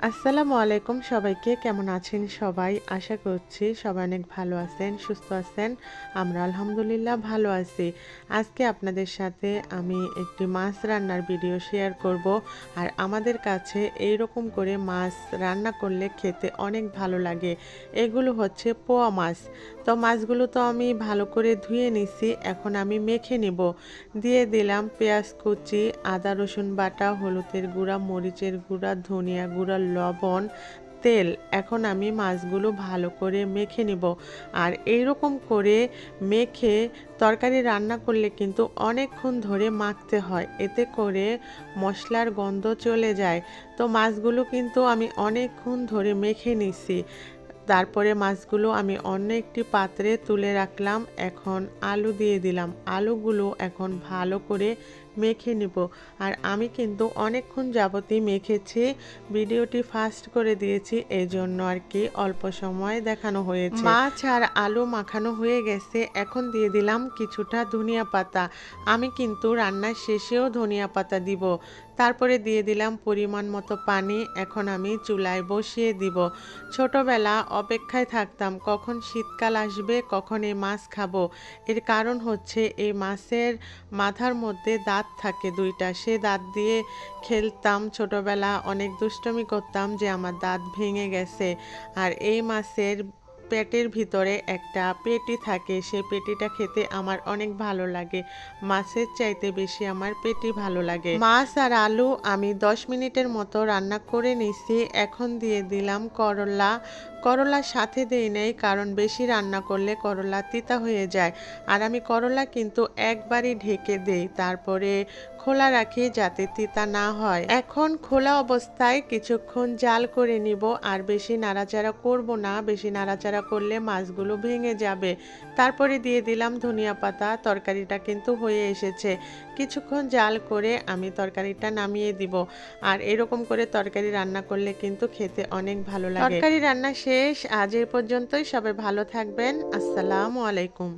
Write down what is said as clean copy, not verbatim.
আসসালামু আলাইকুম সবাইকে। কেমন আছেন সবাই? আশা করছি সবাই অনেক ভালো আছেন, সুস্থ আছেন। আমরা আলহামদুলিল্লাহ ভালো আছি। আজকে আপনাদের সাথে আমি একটি মাছ রান্নার ভিডিও শেয়ার করব। আর আমাদের কাছে এইরকম করে মাছ রান্না করলে খেতে অনেক ভালো লাগে। এগুলো হচ্ছে পোয়া মাছ। তো মাছগুলো তো আমি ভালো করে ধুয়ে নিছি। এখন আমি মেখে নিব। দিয়ে দিলাম পেঁয়াজ কুচি, আদা রসুন বাটা, হলুদের গুঁড়া, মরিচের গুঁড়া, ধনিয়া গুঁড়া, লবণ, তেল। এখন আমি মাছগুলো ভালো করে মেখে নিব। আর এইরকম করে মেখে তরকারি রান্না করলে কিন্তু অনেকক্ষণ ধরে মাখতে হয়, এতে করে মশলার গন্ধ চলে যায়। তো মাছগুলো কিন্তু আমি অনেকক্ষণ ধরে মেখে নিছি। তারপরে মাছগুলো আমি অন্য একটি পাত্রে তুলে রাখলাম। এখন আলু দিয়ে দিলাম। আলুগুলো এখন ভালো করে মেখে নিব। আর আমি কিন্তু অনেকক্ষণ যাবতই মেখেছি। ভিডিওটি ফাস্ট করে দিয়েছি, এই জন্য আর কি অল্প সময় দেখানো হয়েছে। মাছ আর আলু মাখানো হয়ে গেছে। এখন দিয়ে দিলাম কিছুটা ধনিয়া পাতা। আমি কিন্তু রান্নার শেষেও ধনিয়া পাতা দিব। তারপরে দিয়ে দিলাম পরিমাণ মতো পানি। এখন আমি চুলায় বসিয়ে দিব। ছোটবেলা অপেক্ষায় থাকতাম কখন শীতকাল আসবে, কখন এই মাছ খাবো। এর কারণ হচ্ছে এই মাছের মাথার মধ্যে দাঁত থাকে দুইটা, সে দাঁত দিয়ে খেলতাম ছোটবেলা, অনেক দুষ্টুমি করতাম যে আমার দাঁত ভেঙে গেছে। আর এই মাছের পেটের ভিতরে একটা পেটি থাকে, সে পেটিটা খেতে আমার অনেক ভালো লাগে। মাছের চাইতে বেশি আমার পেটি ভালো লাগে। মাছ আর আলু আমি 10 মিনিটের মতো রান্না করে নিছি। এখন দিয়ে দিলাম করলা। করলার সাথে দেই নাই, কারণ বেশি রান্না করলে করলা তিতা হয়ে যায়। আর আমি করলা কিন্তু একবারই ঢেকে দেই, তারপরে খোলা রাখি যাতে তিতা না হয়। এখন খোলা অবস্থায় কিছুক্ষণ জাল করে নিব। আর বেশি নাড়াচাড়া করব না, বেশি নাড়াচাড়া করলে মাছগুলো ভেঙে যাবে। তারপরে দিয়ে দিলাম ধনিয়া পাতা। তরকারিটা কিন্তু হয়ে এসেছে। কিছুক্ষণ জাল করে আমি তরকারিটা নামিয়ে দিব। আর এরকম করে তরকারি রান্না করলে কিন্তু খেতে অনেক ভালো লাগে। তরকারি রান্না শেষ। আজ এই পর্যন্তই। সবাই ভালো থাকবেন। আসসালামু আলাইকুম।